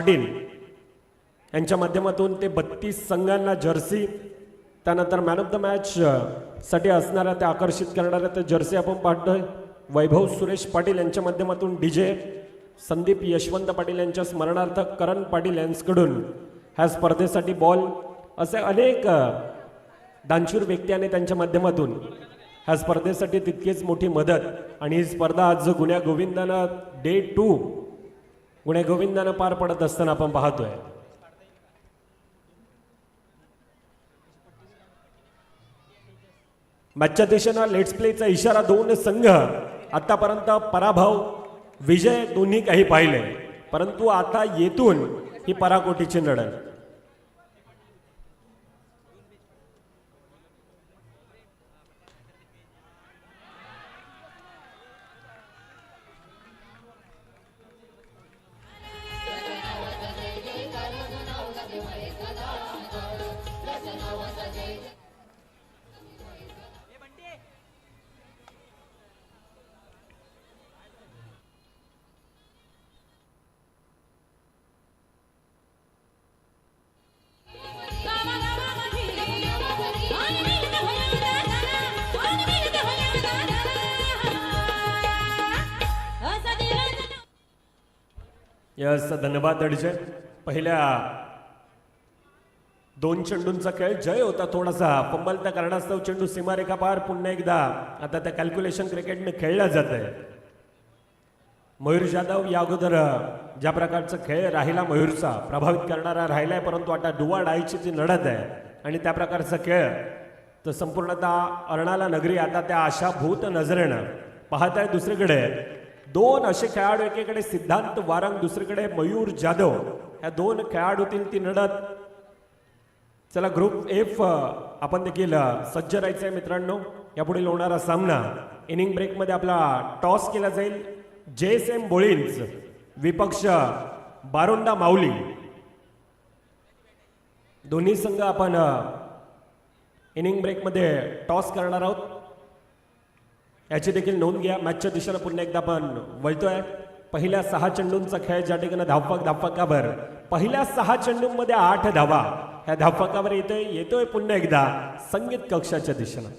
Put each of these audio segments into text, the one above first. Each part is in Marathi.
पाटील यांच्या माध्यमातून ते 32 संघांना जर्सी, त्यानंतर मॅन ऑफ द मॅच साठी असणाऱ्या त्या आकर्षित करणाऱ्या त्या जर्सी आपण पाहतोय. वैभव सुरेश पाटील यांच्या माध्यमातून डीजे, संदीप यशवंत पाटील यांच्या स्मरणार्थ करण पाटील यांच्याकडून ह्या स्पर्धेसाठी बॉल, असे अनेक दानशूर व्यक्ती आणि त्यांच्या माध्यमातून ह्या स्पर्धेसाठी तितकीच मोठी मदत. आणि ही स्पर्धा आज गुण्या गोविंदानं डे 2 गुण्या गोविंदानं पार पडत असताना आपण पाहतोय. मॅचच्या दिशेनं लेट्स प्लेचा इशारा. दोन संघ आतापर्यंत पराभव विजय दोन्ही काही पाहिले, परंतु आता येथून ही पराकोटीची लढत. यस, धन्यवाद अडीचे. पहिल्या 2 चेंडूंचा खेळ जय होता. थोडासा फंबल त्या कारणास्तव चेंडू सीमारेखा पार. पुन्हा एकदा आता त्या कॅल्क्युलेशन क्रिकेटने खेळला जात आहे. मयूर जाधव या अगोदर ज्या प्रकारचा खेळ राहिला मयूरचा प्रभावित करणारा राहिलाय, परंतु आता डुवा डायची जी लढत आहे आणि त्या प्रकारचा खेळ तर संपूर्णतः अर्णाला नगरी आता त्या आशाभूत नजरेनं पाहत आहे. दुसरीकडे 2 असे खेळाडू, एकीकडे सिद्धांत वारंग, दुसरीकडे मयूर जाधव, ह्या 2 खेळाडूतील ती लढत. चला ग्रुप एफ आपण देखील सज्ज राहायचं आहे मित्रांनो. यापुढील होणारा सामना इनिंग ब्रेकमध्ये आपला टॉस केला जाईल. JSM बोळींज विपक्ष बारोंडा माऊली, दोन्ही संघ आपण इनिंग ब्रेकमध्ये टॉस करणार आहोत. याची देखील नोंद घ्या. मॅचच्या दिशेनं पुन्हा एकदा आपण वळतोय. पहिल्या 6 चेंडूंचा खेळ ज्या ठिकाणी धावफलकावर पहिल्या 6 चेंडूंमध्ये 8 धावा ह्या धावफलकावर येतोय पुन्हा एकदा संगीत कक्षाच्या दिशेनं.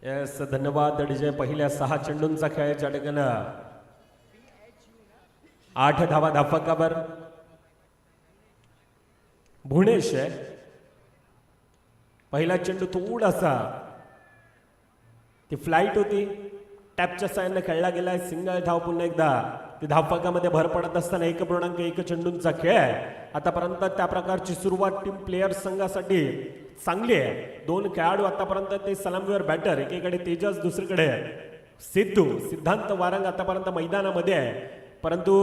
येस, धन्यवाद डीजे. पहिल्या 6 चेंडूंचा खेळ ज्या ठिकाणी 8 धावा धावफलकावर. भुवनेश आहे. पहिला चेंडू थोडासा ती फ्लाईट होती, टॅपच्या साह्यानं खेळला गेलाय. सिंगल धाव पुन्हा एकदा ती धावफलकामध्ये भर पडत असताना 1.1 चेंडूंचा खेळ आहे. आतापर्यंत त्या प्रकारची सुरुवात टीम प्लेयर संघासाठी चांगली आहे. 2 खेळाडू आतापर्यंत ते सलामीवर बॅटर, एकीकडे तेजस, दुसरीकडे सिद्धांत वारंग आतापर्यंत मैदानामध्ये आहे, परंतु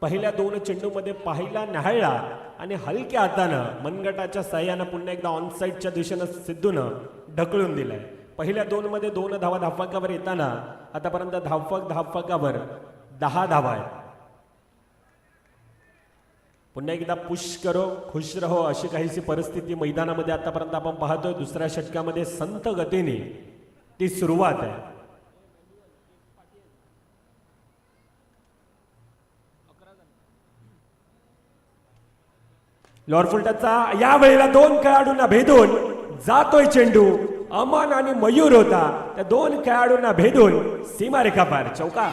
पहिल्या 2 चेंडूमध्ये पाहिला न्याहाळला आणि हलक्या हातानं मनगटाच्या साह्यानं पुन्हा एकदा ऑनसाईडच्या दिशेनं सिद्धूनं ढकलून दिलाय. पहिल्या 2 मध्ये 2 धावा धावफलकावर येताना आतापर्यंत धावफलकावर 10 धावा आहेत. पुन्हा एकदा पुश करो खुश रहो अशी काहीशी परिस्थिती मैदानामध्ये आतापर्यंत आपण पाहतोय. दुसऱ्या षटकामध्ये संत गतीने ती सुरुवात आहे. लॉर फुलटाचा या वेळेला 2 खेळाडूंना भेदून जातोय चेंडू. अमन आणि मयूर होता, त्या 2 खेळाडूंना भेदून सीमारेखा पार. चौका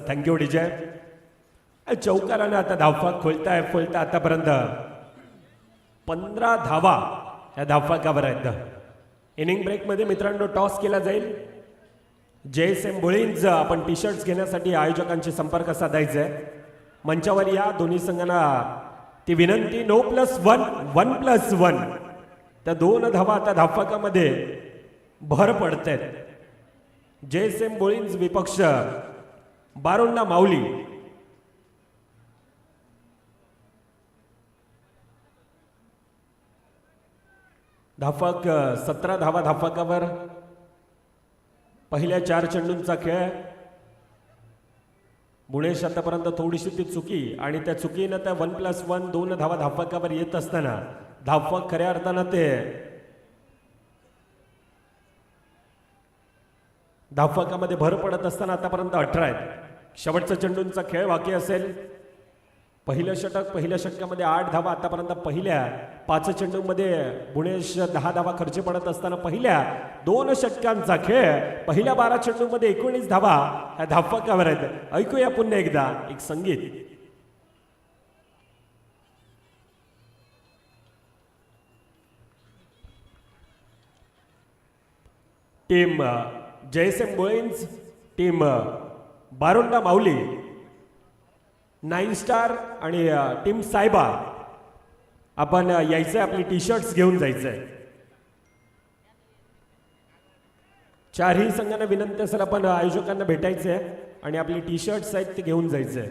थँक्यू डीजे. चौकाराने आता धावफलक खोलता आतापर्यंत 15 धावा ह्या धावफलकावर आहेत. इनिंग ब्रेकमध्ये मित्रांनो टॉस केला जाईल. JSM बुळींज आपण टी शर्ट्स घेण्यासाठी आयोजकांशी संपर्क साधायचा आहे. मंचावर या. दोन्ही संघांना ती विनंती. 9+1 1+1 त्या 2 धावा आता धावफलकामध्ये भर पडत आहेत. JSM बुळींज विपक्ष बारोंडा माऊली. धावफलक 17 धावा धावफलकावर. पहिल्या 4 चेंडूंचा खेळ. बुणेश आतापर्यंत थोडीशी ती चुकी आणि त्या चुकीनं त्या 1+1 2 धावा धावफलकावर येत असताना धावफलक खऱ्या अर्थानं ते धावफलकामध्ये भर पडत असताना आतापर्यंत 18 आहेत. शेवटचा चेंडूंचा खेळ बाकी असेल. पहिलं षटक. पहिल्या षटकामध्ये 8 धावा. आतापर्यंत पहिल्या 5 चेंडूंमध्ये बुणेश 10 धावा खर्च पडत असताना पहिल्या 2 षटकांचा खेळ. पहिल्या 12 चेंडूंमध्ये 19 धावा ह्या धावफलकावर आहेत. ऐकूया पुन्हा एकदा एक संगीत. टीम JSM बुळींज, टीम बारोंडा माऊली, 9 स्टार आणि टीम सायबा आपण यायचंय. आपली टी शर्ट्स घेऊन जायचंय. चारही संघांना विनंती असेल आपण आयोजकांना भेटायचंय आणि आपली टी शर्ट्स आहेत ते घेऊन जायचंय.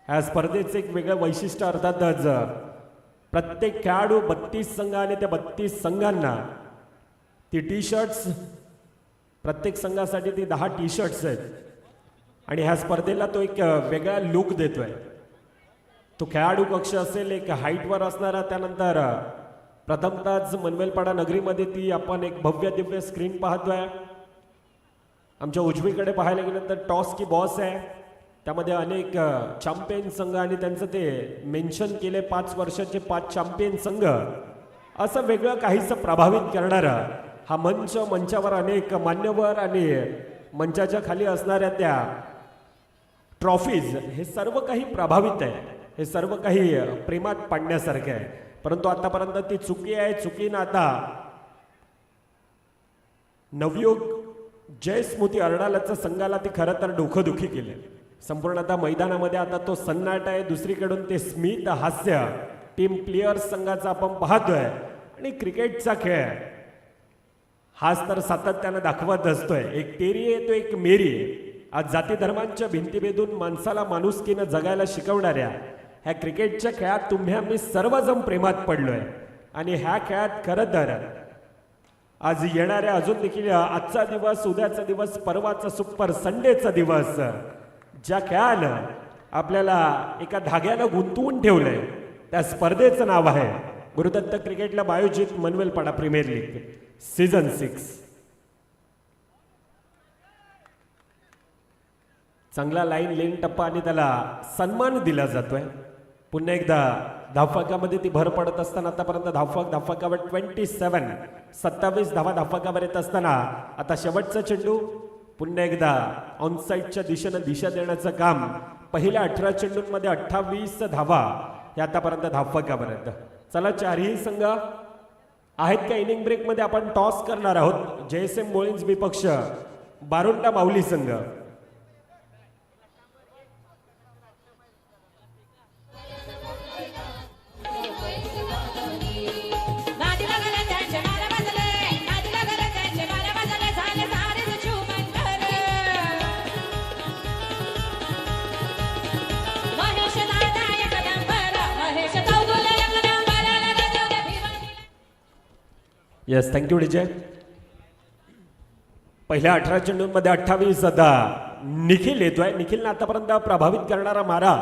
ह्या स्पर्धेचं एक वेगळं वैशिष्ट्य अर्थातच प्रत्येक खेळाडू 32 संघ आणि त्या 32 संघांना ती टी शर्ट्स, प्रत्येक संघासाठी ती 10 टी शर्ट्स आहेत आणि ह्या स्पर्धेला तो एक वेगळा लुक देतोय. तो खेळाडू कक्ष असेल एक हाईटवर असणारा. त्यानंतर प्रथमतःच मनवेलपाडा नगरीमध्ये ती आपण एक भव्य दिव्य स्क्रीन पाहतोय. आमच्या उजवीकडे पाहायला गेलं तर टॉस की बॉस आहे. त्यामध्ये अनेक चॅम्पियन संघ आणि त्यांचं ते मेन्शन केले 5 वर्षाचे 5 चॅम्पियन संघ. असं वेगळं काहीसं प्रभावित करणारं हा मंच. मंचावर अनेक मान्यवर आणि मंचाच्या खाली असणाऱ्या त्या ट्रॉफीज, हे सर्व काही प्रभावित आहे. हे सर्व काही प्रेमात पाडण्यासारखं आहे. परंतु आतापर्यंत ती चुकी आहे. चुकीनं आता नवयुग जय स्मृती अर्डालाच्या संघाला ती खरं तर डोकंदुखी केली. संपूर्ण आता मैदानामध्ये आता तो सन्नाट आहे. दुसरीकडून ते स्मित हास्य टीम प्लेयर्स संघाचा आपण पाहतोय. आणि क्रिकेटचा खेळ हाच तर सातत्यानं दाखवत असतोय. एक तेरी आहे तो एक मेरी आहे. आज जाती धर्मांच्या भिंती बेधून माणसाला माणुसकीनं जगायला शिकवणाऱ्या ह्या क्रिकेटच्या खेळात तुम्ही आम्ही सर्वजण प्रेमात पडलोय. आणि ह्या खेळात खरं तर आज येणाऱ्या अजून देखील आजचा दिवस, उद्याचा दिवस, परवाचा सुपर संडेचा दिवस, ज्या खेळानं आपल्याला एका धाग्यानं गुंतवून ठेवलंय त्या स्पर्धेचं नाव आहे गुरुदत्त क्रिकेट क्लब आयोजित मनवेलपाडा प्रीमियर लीग सीझन 6. चांगला लाईन लेन टप्पा आणि त्याला सन्मान दिला जातोय. पुन्हा एकदा धावफलकामध्ये ती भर पडत असताना आतापर्यंत धावफलकावर 27 धावा धावफलकावर येत असताना आता शेवटचा चेंडू. पुन्हा एकदा ऑनसाईडच्या दिशेनं दिशा देण्याचं काम. पहिल्या 18 चेंडूंमध्ये 28 धावा हे आतापर्यंत धावफलकावर आहेत. चला चारही संघ आहेत का इनिंग ब्रेकमध्ये आपण टॉस करणार आहोत. JSM बुळींज विपक्ष बारोंडा माऊली संघ. Yes, thank you DJ. पहिल्या 18 चेंडूंमध्ये 28 आता निखिल येतोय. निखिलनं आतापर्यंत प्रभावित करणारा मारा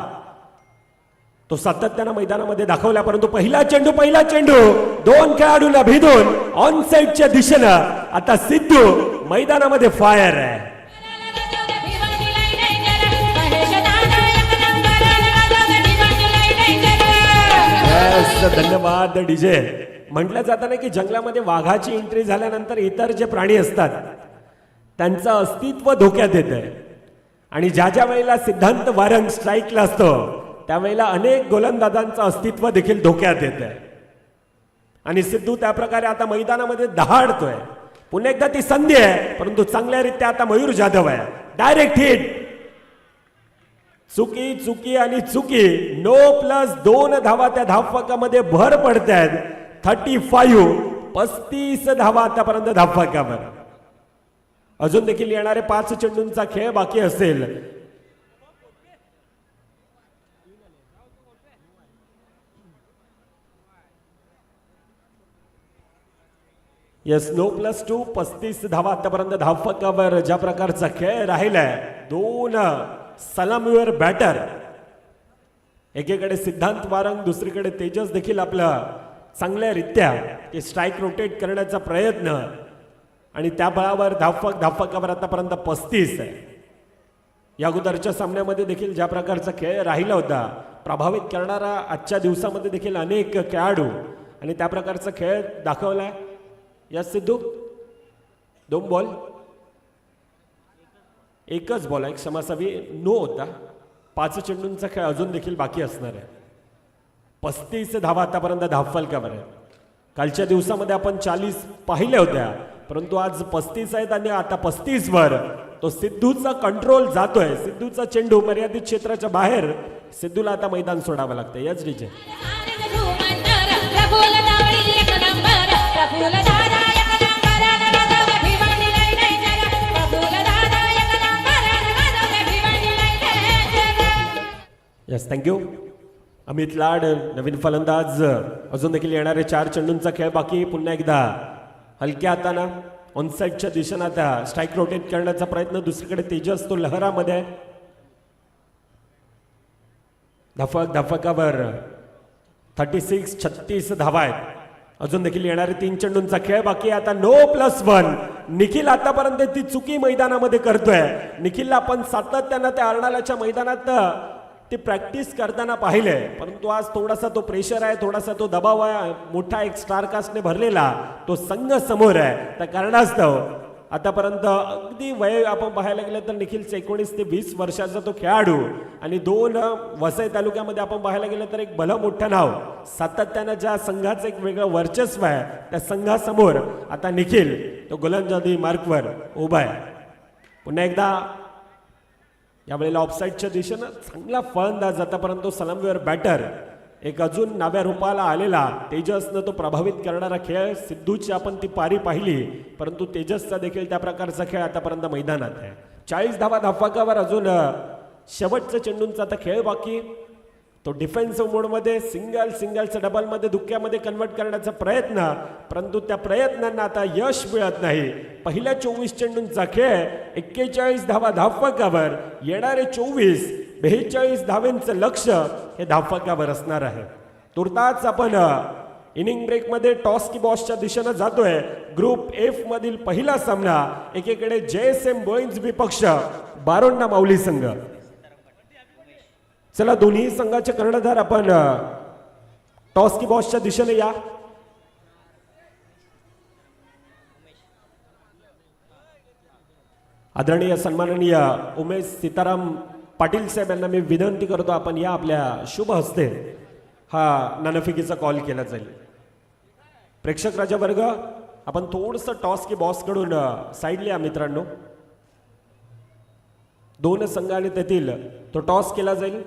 तो सातत्यानं मैदानामध्ये दाखवला. परंतु पहिला चेंडू 2 खेळाडूला भेदून ऑन साईडच्या दिशेनं आता सिद्धू मैदानामध्ये फायर आहे. धन्यवाद डीजे. म्हटलं जातं ना की जंगलामध्ये वाघाची एंट्री झाल्यानंतर इतर जे प्राणी असतात त्यांचं अस्तित्व धोक्यात येत आहे. आणि ज्या ज्या वेळेला सिद्धांत वारंग स्ट्राईकला असतो त्यावेळेला अनेक गोलंदाजांचं अस्तित्व देखील धोक्यात येत आहे. आणि सिद्धू त्या प्रकारे आता मैदानामध्ये दहाडतोय. पुन्हा एकदा ती संधी आहे, परंतु चांगल्यारीत्या आता मयूर जाधव आहे. Direct hit. चुकी चुकी आणि चुकी. 9+2 धावा त्या धावफलकामध्ये भर पडत आहेत. 35 धावा आतापर्यंत धावफलकावर. अजून देखील येणारे 5 चेंडूंचा खेळ बाकी असेल. येस, 9+2 35 धावा आतापर्यंत धावफलकावर. ज्या प्रकारचा खेळ राहिलाय, 2 सलामीवर बॅटर, एकीकडे सिद्धांत वारंग, दुसरीकडे तेजस देखील आपलं चांगल्यारीत्या ते स्ट्राईक रोटेट करण्याचा प्रयत्न, आणि त्या बळावर धावफलकावर आतापर्यंत 35 आहे. या अगोदरच्या सामन्यामध्ये देखील ज्या प्रकारचा खेळ राहिला होता, प्रभावित करणारा आजच्या दिवसामध्ये देखील अनेक खेळाडू आणि त्या प्रकारचा खेळ दाखवलाय. या सिद्धू 2 बॉल, एकच बॉल आहे, क्षमासावी, नो होता. 5 चेंडूंचा खेळ अजून देखील बाकी असणार आहे. 35 धावा आतापर्यंत धावफलकावर आहे. कालच्या दिवसामध्ये आपण 40 पाहिल्या होत्या, परंतु आज 35 आहेत आणि आता 35 वर तो सिद्धूचा कंट्रोल जातोय. सिद्धूचा चेंडू मर्यादित क्षेत्राच्या बाहेर. सिद्धूला आता मैदान सोडावं लागतं. याच डीजे यस, थँक्यू. अमित लाड नवीन फलंदाज. अजून देखील येणारे 4 चेंडूंचा खेळ बाकी. पुन्हा एकदा हलक्या हाताना ऑनसाईडच्या दिशेनं आता स्ट्राईक रोटेट करण्याचा प्रयत्न. दुसरीकडे तेजस तो लहरामध्ये. धावफलकावर 36 धावा आहेत. अजून देखील येणारे 3 चेंडूंचा खेळ बाकी. आता 9+1. निखिल आतापर्यंत ती चुकी मैदानामध्ये करतोय. निखिलला आपण सातत्यानं त्या अर्नाळ्याच्या मैदानात ती प्रॅक्टिस करताना पाहिले, परंतु आज थोडासा तो प्रेशर आहे, थोडासा तो दबाव आहे. मोठा एक स्टार कास्टने भरलेला तो संघ समोर आहे. त्या कारणास्तव आतापर्यंत अगदी वय आपण पाहायला गेलं तर निखिलचं 19 ते 20 वर्षाचा तो खेळाडू, आणि 2 वसई तालुक्यामध्ये आपण पाहायला गेलं तर एक भलं मोठं नाव. सातत्यानं ज्या संघाचं एक वेगळं वर्चस्व आहे, त्या संघासमोर आता निखिल तो गोलंदाजी मार्कवर उभा आहे. पुन्हा एकदा यावेळेला ऑफसाईडच्या दिशेनं चांगला फलंदाज, आतापर्यंत सलामीवर बॅटर, एक अजून नव्या रूपाला आलेला तेजसनं तो प्रभावित करणारा खेळ. सिद्धूची आपण ती पारी पाहिली, परंतु तेजसचा देखील त्या प्रकारचा खेळ आतापर्यंत मैदानात आहे. 40 धावा धावफलकावर. अजून शेवटच्या चेंडूंचा आता खेळ बाकी. तो डिफेन्सिव्ह मोडमध्ये सिंगलचं डबलमध्ये धुक्क्यामध्ये कन्वर्ट करण्याचा प्रयत्न, परंतु त्या प्रयत्नांना आता यश मिळत नाही. पहिल्या 24 चेंडूंचा खेळ. 41 धावा धावफलकावर. येणारे 42 धावांचं लक्ष हे धावफलकावर असणार आहे. तुर्ताच आपण इनिंग ब्रेकमध्ये टॉस की बॉसच्या दिशेनं जातोय. ग्रुप एफ मधील पहिला सामना. एकीकडे JSM बॉईज विपक्ष बारोंडा माऊली संघ. चला, दोन्ही संघाचे कर्णधार आपण टॉस की बॉसच्या दिशेने या. आदरणीय सन्माननीय उमेश सीताराम पाटील साहेब यांना मी विनंती करतो, आपण या. आपल्या शुभ हस्ते हा नाणेफेकीचा कॉल केला जाईल. प्रेक्षक राजा वर्ग, आपण थोडंसं टॉस की बॉस कडून साईडला या मित्रांनो. 2 संघाने तेथील तो टॉस केला जाईल.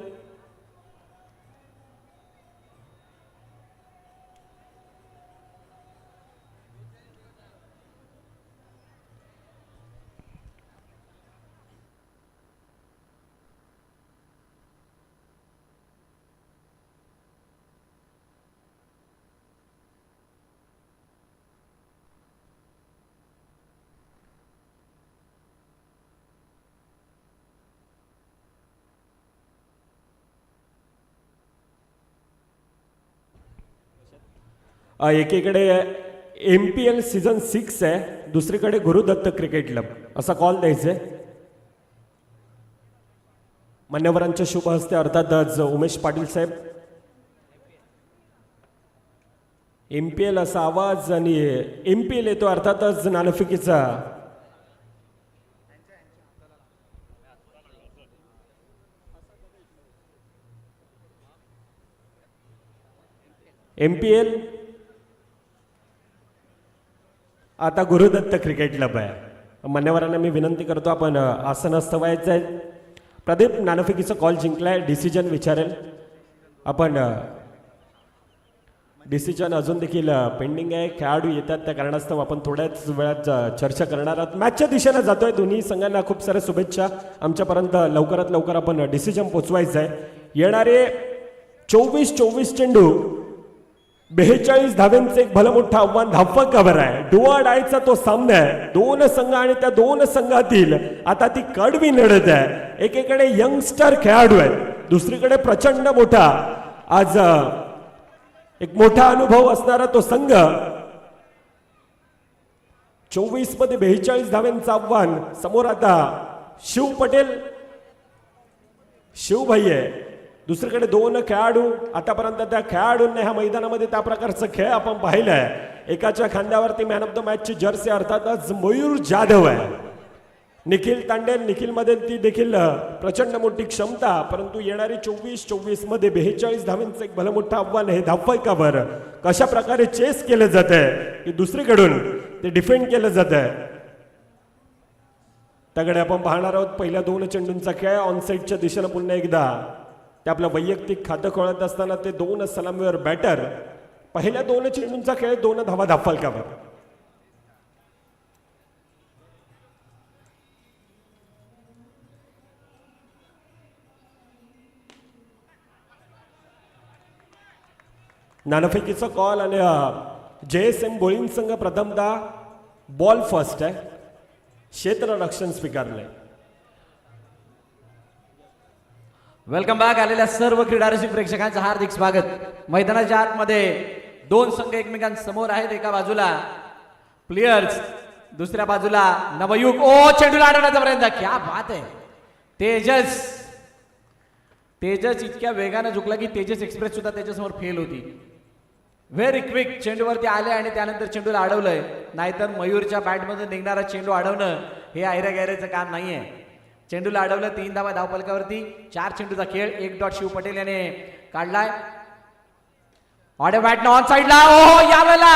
एकीकडे MPL सीझन 6 आहे, दुसरीकडे गुरुदत्त क्रिकेट क्लब, असा कॉल द्यायचा आहे. मान्यवरांच्या शुभ हस्ते अर्थातच उमेश पाटील साहेब. MPL असा आवाज आणि MPL येतो अर्थातच नाणेफेकीचा. MPL आता गुरुदत्त क्रिकेट क्लब आहे. मान्यवरांना मी विनंती करतो आपण आसनस्थ व्हायचं आहे. प्रदीप नाणेफेकीचा कॉल जिंकलाय. डिसिजन विचारेल आपण. डिसिजन अजून देखील पेंडिंग आहे. खेळाडू येतात त्या कारणास्तव आपण थोड्याच वेळात चर्चा करणार आहोत. मॅचच्या दिशेने जातोय. दोन्ही संघांना खूप साऱ्या शुभेच्छा. आमच्यापर्यंत लवकरात लवकर आपण डिसिजन पोचवायचं आहे. येणारे 24 चेंडू 42 धाव्यांचं एक भलं मोठं आव्हान धावफक कव्हर आहे. डुआ डायचा तो सामना आहे. दोन संघ आणि त्या दोन संघातील आता ती कडवी लढत आहे. एकीकडे यंगस्टर खेळाडू आहेत, दुसरीकडे प्रचंड मोठा आज एक मोठा अनुभव असणारा तो संघ. 24 मध्ये 42 धाव्यांचं आव्हान समोर. आता शिव पटेल शिवभाई आहे, दुसरीकडे दोन खेळाडू. आतापर्यंत त्या खेळाडूंनी ह्या मैदानामध्ये त्या प्रकारचं खेळ आपण पाहिलंय. एकाच्या खांद्यावरती मॅन ऑफ द मॅचची जर्सी अर्थातच मयूर जाधव आहे. निखिल तांडेल, निखिलमध्ये ती देखील प्रचंड मोठी क्षमता. परंतु येणारी 24 मध्ये 42 धाव्यांचं एक भलं मोठं आव्हान आहे. धावफलकावर कशा प्रकारे चेस केलं जात आहे की दुसरीकडून ते डिफेंड केलं जात आहे त्याकडे आपण पाहणार आहोत. पहिल्या दोन चेंडूंचा खेळ ऑनसाईडच्या दिशेनं पुन्हा एकदा ते आपलं वैयक्तिक खातं खोळत असताना ते दोन सलामीवर बॅटर. पहिल्या दोन चेंडूंचा खेळ 2 धावा धावफलकावर. नाणेफेकीचा कॉल आणि JSM बोलिंग संघ प्रथमतः बॉल फर्स्ट आहे. क्षेत्ररक्षण स्वीकारलंय. Welcome back. आलेल्या सर्व क्रीडारसिक प्रेक्षकांचं हार्दिक स्वागत. मैदानाच्या आतमध्ये दोन संघ एकमेकांसमोर आहेत. एका बाजूला प्लेयर्स, दुसऱ्या बाजूला नवयुग. ओ चेंडूला अडवण्याचा प्रयत्न. क्या बात आहे. तेजस इतक्या वेगाने झुकला की तेजस एक्सप्रेस सुद्धा त्याच्यासमोर फेल होती. व्हेरी क्विक चेंडूवरती आले आणि त्यानंतर चेंडूला अडवलंय. नाहीतर मयूरच्या बॅटमधून निघणारा चेंडू अडवणं हे आयऱ्या गैऱ्याचं काम नाहीये. चेंडूला अडवलं. 3 धावा धावफलकावरती. 4 चेंडूचा खेळ. 1 डॉट शिव पटेल याने काढलाय. ऑडे बॅटनं ऑन साईडला. ओहो, यावेळेला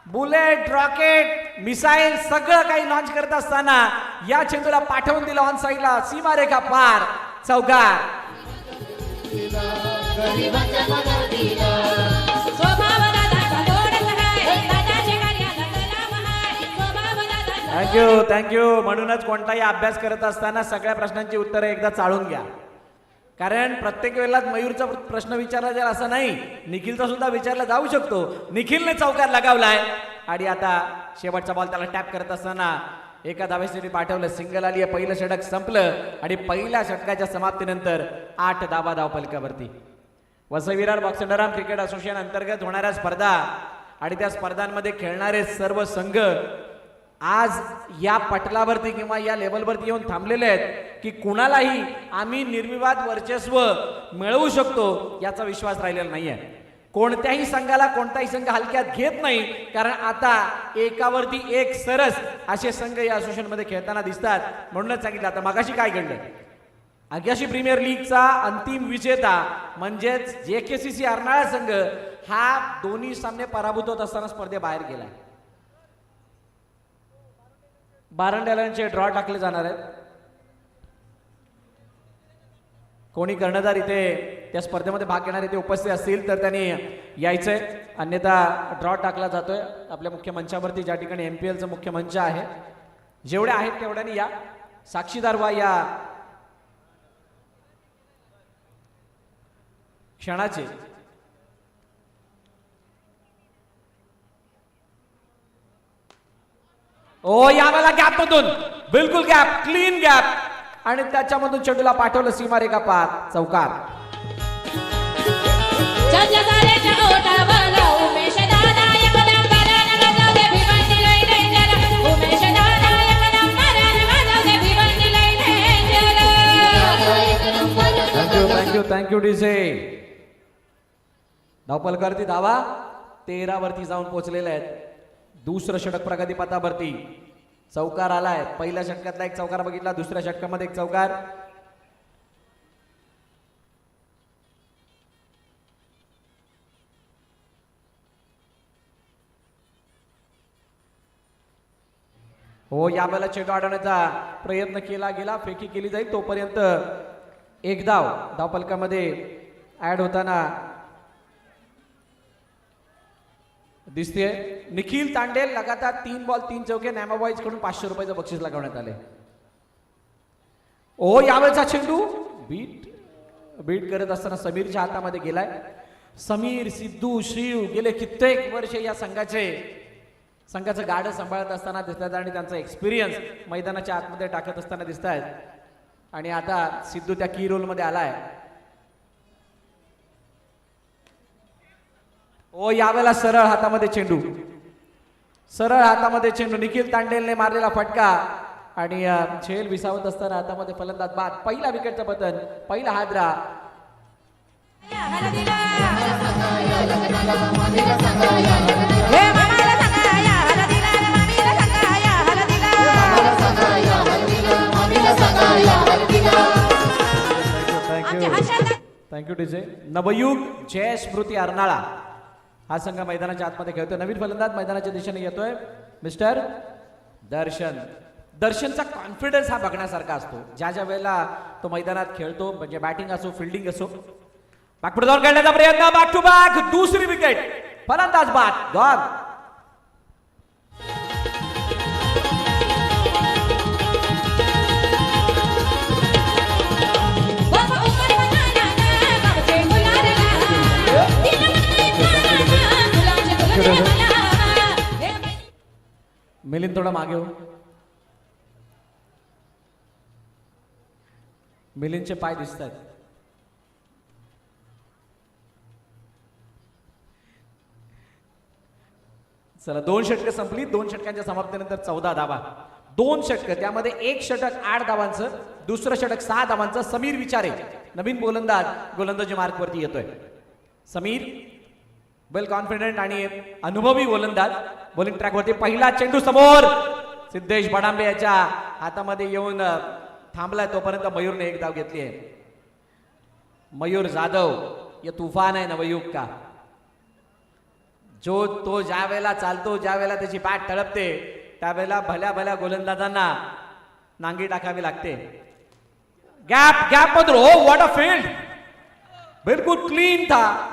बुलेट, रॉकेट, मिसाईल सगळं काही लॉन्च करत असताना या चेंडूला पाठवून दिलं ऑन साईडला. सीमारेखा पार. चौकार. थँक्यू. म्हणूनच कोणताही अभ्यास करत असताना सगळ्या प्रश्नांची उत्तरं एकदा चाळून घ्या. कारण प्रत्येक वेळेला मयूरचा प्रश्न विचारला जाईल असं नाही. निखिलचा सुद्धा विचारला जाऊ शकतो. निखिलने चौकार लगावलाय आणि आता शेवटचा बॉल त्याला टॅप करत असताना एका धावेसाठी पाठवलं. सिंगल आली. पहिलं षटक संपलं आणि पहिल्या षटकाच्या समाप्तीनंतर 8 धावा धावफलकावरती. Vasai Virar box underarm cricket association अंतर्गत होणाऱ्या स्पर्धा आणि त्या स्पर्धांमध्ये खेळणारे सर्व संघ आज या पटलावरती किंवा या लेवलवरती येऊन थांबलेले आहेत की कुणालाही आम्ही निर्विवाद वर्चस्व मिळवू शकतो याचा विश्वास राहिलेला नाहीये. कोणत्याही संघाला कोणताही संघ हलक्यात घेत नाही. कारण आता एकावरती एक सरस असे संघ या असोसिएशन मध्ये खेळताना दिसतात. म्हणूनच सांगितलं. आता मगाशी काय घडलं. आग्याशी प्रीमियर लीगचा अंतिम विजेता म्हणजेच JKCC अर्नाळा संघ हा दोन्ही सामने पराभूत होत असताना स्पर्धेबाहेर गेला. बारंड्यालांचे ड्रॉ टाकले जाणार आहेत. कोणी कर्णधार इथे त्या स्पर्धेमध्ये भाग घेणारे ते उपस्थित असतील तर त्यांनी यायचंय. अन्यथा ड्रॉ टाकला जातोय आपल्या मुख्य मंचावरती, ज्या ठिकाणी MPLचं मुख्य मंच आहे. जेवढे आहेत तेवढ्याने या. साक्षीदार व्हा या क्षणाचे. ओ यावेळेला गॅप मधून बिलकुल गॅप, क्लीन गॅप आणि त्याच्यामधून चेंडूला पाठवलं. सीमारेखा पार. चौकार. Thank you DJ. धावफलकावरती धावा 13 वरती जाऊन पोहोचलेले आहेत. दुसरं षटक प्रगतीपथावरती. चौकार आलाय. पहिल्या षटकातला एक चौकार बघितला, दुसऱ्या षटकामध्ये एक चौकार. हो, यावेळेला चेंडू अडवण्याचा प्रयत्न केला गेला, फेकी केली जाईल तोपर्यंत एक धाव धावफलकामध्ये ऍड होताना दिसते. निखिल तांडेल लगातार 3 बॉल 3 चौके नॅमा बॉईज कडून 500 रुपयाचं बक्षीस लगावण्यात आले. ओ, यावेळेचा चेंडू बीट करत असताना समीरच्या हातामध्ये गेलाय. समीर, सिद्धू, शिव गेले कित्येक वर्ष या संघाचं गाडं सांभाळत असताना दिसतात आणि त्यांचा एक्सपिरियन्स मैदानाच्या आतमध्ये टाकत असताना दिसत आहेत. आणि आता सिद्धू त्या की रोल मध्ये आलाय. ओ, यावेळेला सरळ हातामध्ये चेंडू निखिल तांडेलने मारलेला फटका आणि झेल विसावत असताना हातामध्ये फलंदाज बाद. पहिला विकेटचं पतन, पहिला हादरा. Thank you DJ. नवयुग जय स्मृती अर्नाळा हा संघ मैदानाच्या आतमध्ये खेळतोय. नवीन फलंदाज मैदानाच्या दिशेने येतोय मिस्टर दर्शनचा कॉन्फिडन्स हा बघण्यासारखा असतो. ज्या वेळेला तो मैदानात खेळतो, म्हणजे बॅटिंग असो फिल्डिंग असो. बाकपुढे जाऊन खेळण्याचा प्रयत्न, बॅक टू बॅक दुसरी विकेट, फलंदाज बाद. मिलिंद थोडा मागे हो. मिलिंदचे पाय दिसत आहेत. चला, 2 षटकं संपली. 2 षटकांच्या समाप्तीनंतर 14 धावा. 2 षटकं, त्यामध्ये 1 षटक 8 धावांचं, दुसरं षटक 6 धावांचं. समीर विचारे नवीन गोलंदाजी मार्कवरती येतोय. समीर वेल कॉन्फिडंट आणि अनुभवी गोलंदाज बॉलिंग ट्रॅकवरती. पहिला चेंडू समोर, सिद्धेश बडांबे याच्या हातामध्ये येऊन थांबलाय. तोपर्यंत मयूरने एक धाव घेतली आहे. मयूर जाधव ये तूफान आहे नवयुग का. तो ज्या वेळेला चालतो, ज्या वेळेला त्याची बॅट तळपते, त्यावेळेला भल्या गोलंदाजांना नांगी टाकावी लागते. गॅप मधून, हो व्हॉट अ फील्ड, बिलकुल क्लीन था.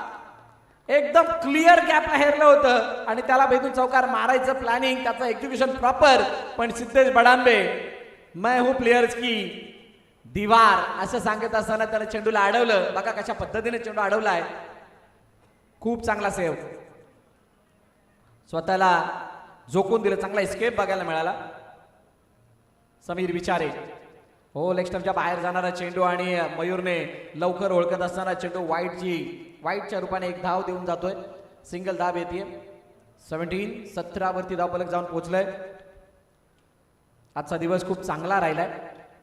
एकदम क्लिअर गॅपला हेरलं होतं आणि त्याला भेटून चौकार मारायचं प्लॅनिंग, त्याचं एक्झिक्युशन प्रॉपर. पण सिद्धेश बडांबे मैं हूं प्लेयर्स की दीवार असं सांगत असताना त्याने चेंडूला अडवलं. बघा कशा पद्धतीने चेंडू अडवलाय. खूप चांगला सेव्ह, स्वतःला झोकून दिलं. चांगला एस्केप बघायला मिळाला. समीर विचारे, हो, लेग स्टंपच्या बाहेर जाणारा चेंडू आणि मयूरने लवकर ओळखत असताना चेंडू वाईटच्या रूपाने एक धाव देऊन जातोय. सिंगल धाव येते. 17 वरती धावफलक जाऊन पोहोचलंय. आजचा दिवस खूप चांगला राहिलाय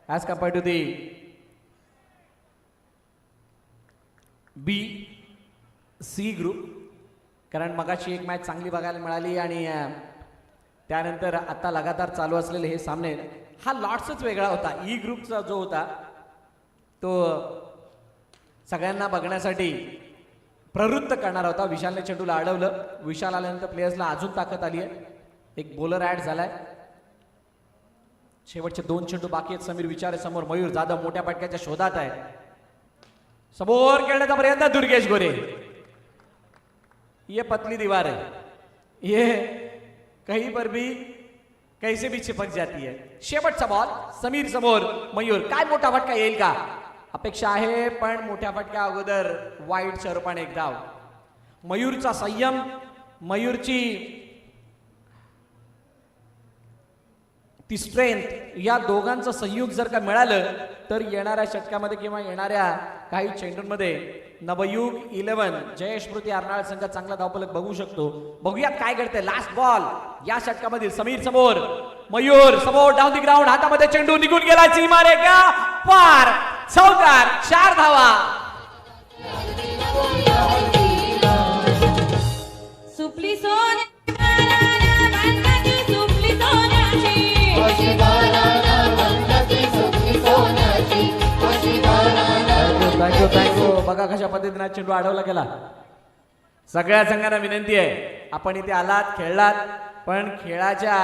as compared to the B-C group. कारण मगाशी एक मॅच चांगली बघायला मिळाली आणि त्यानंतर आता लगातार चालू असलेले हे सामने, हा लॉट्सच वेगळा होता. ई ग्रुपचा जो होता तो सगळ्यांना बघण्यासाठी प्रवृत्त करणारा होता. विशालने चेंडूला अडवलं. विशाल आल्यानंतर प्लेयर्सला अजून ताकद आली आहे. एक बॉलर ऍड झालाय. शेवटचे 2 चेंडू बाकी आहेत. समीर विचारे समोर, मयूर जाधव मोठ्या फटक्याच्या शोधात आहे. समोर खेळण्याचा प्रयत्न, दुर्गेश गोरे. ये पतली दीवार है, ये कहीं पर भी कैसे भी चिपक जाती है. शेवटचा बॉल, समीर समोर, मयूर. काय मोठा फटका येईल का अपेक्षा आहे, पण मोठ्या फटक्या अगोदर वाईटच्या रूपाने एक धाव. मयूरचा संयम, मयूरची ती स्ट्रेंथ, या दोघांचं संयुग जर का मिळालं तर येणाऱ्या षटकामध्ये किंवा येणाऱ्या काही चेंडूंमध्ये नवयुग 11 जय स्मृती अर्नाळ संघ चांगला धावफलक बघू शकतो. बघूयात काय घडतंय. लास्ट बॉल या षटकामधील. समीर समोर, मयूर समोर, डाऊन दी ग्राउंड. हातामध्ये चेंडू निघून गेला, सीमारेखा पार. चौकार, 4 धावा. सुपली सोन थँक्यू. बघा कशा पद्धतीने चेंडू अडवला गेला. सगळ्या संघांना विनंती आहे, आपण इथे आलात, खेळलात, पण खेळाच्या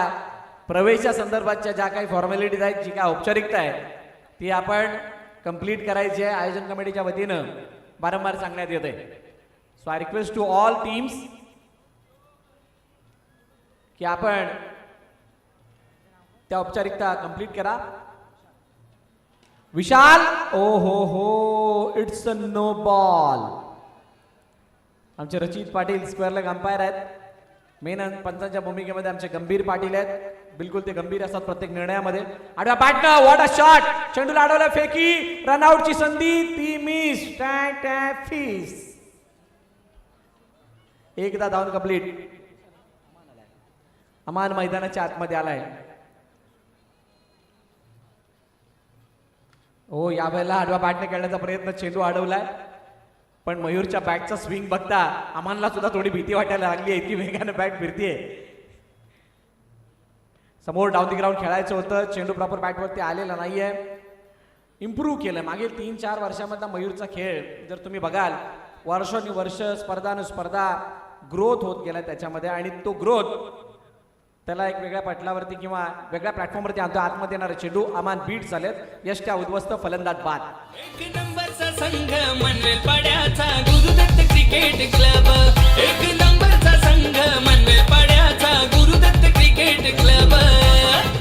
प्रवेशच्या संदर्भातच्या ज्या काही फॉर्मॅलिटीज आहेत, जी काय औपचारिकता आहे ती आपण कंप्लीट करायची आहे. आयोजन कमिटीच्या वतीनं वारंवार सांगण्यात येते. So I request to all teams की आपण त्या औपचारिकता कंप्लीट करा. विशाल, ओ हो, इट्स अ नो बॉल. आमचे Rachit Patil square leg umpire आहेत. मेन पंचांच्या भूमिकेमध्ये आमचे गंभीर पाटील आहेत. बिलकुल ते गंभीर असतात प्रत्येक निर्णयामध्ये. आडव्या बॅटनं व्हॉट अ शॉट. चेंडूला अडवलं, फेकी, रनआउटची संधी, ती मिस. फीस. एकदा धावून कंप्लीट. अमान मैदानाच्या आतमध्ये आलाय. हो, यावेळेला आडवा बॅटने खेळण्याचा प्रयत्न, चेंडू अडवलाय. पण मयूरच्या बॅटचा स्विंग बघता अमानला सुद्धा थोडी भीती वाटायला लागली आहे. इतकी वेगाने बॅट फिरतीये. समोर डाऊन दी ग्राउंड खेळायचं होतं. चेंडू प्रॉपर बॅटवरती आलेला नाहीये. इम्प्रूव्ह केलं मागील 3-4 वर्षामधला मयूरचा खेळ जर तुम्ही बघाल, वर्षानुवर्ष स्पर्धा ग्रोथ होत गेला त्याच्यामध्ये. आणि तो ग्रोथ त्याला एक वेगळ्या पटलावरती किंवा वेगळ्या प्लॅटफॉर्मवरती आणतो. आतमध्ये येणारे चेंडू अमान बीट झालेत. यष्ट्या उद्ध्वस्त, फलंदाज बाद. एक नंबरचा संघ मनवेल पाड्याचा गुरुदत्त क्रिकेट क्लब. एक नंबरचा संघ मनवेल पाड्याचा Gurudatt cricket club.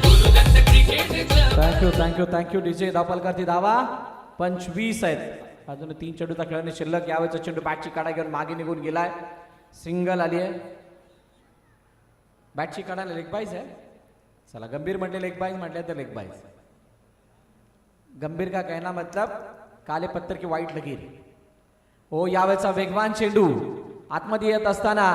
Gurudatt cricket club. Thank you DJ. धावपलकारती धावा 25 आहेत. अजून 3 चेंडूचा खेळणे शिल्लक. यावेळेचा चेंडू बॅटची काढा घेऊन मागे निघून गेलाय. सिंगल आली आहे. बॅटची काढायला लेग बाईज आहे. चला, गंभीर म्हटले लेग बाईज, म्हटले तर लेग बाईज. गंभीर का कहना मतलब काले पत्थर की वाईट लकीर. हो, यावेळेचा वेगवान चेंडू आतमध्ये येत असताना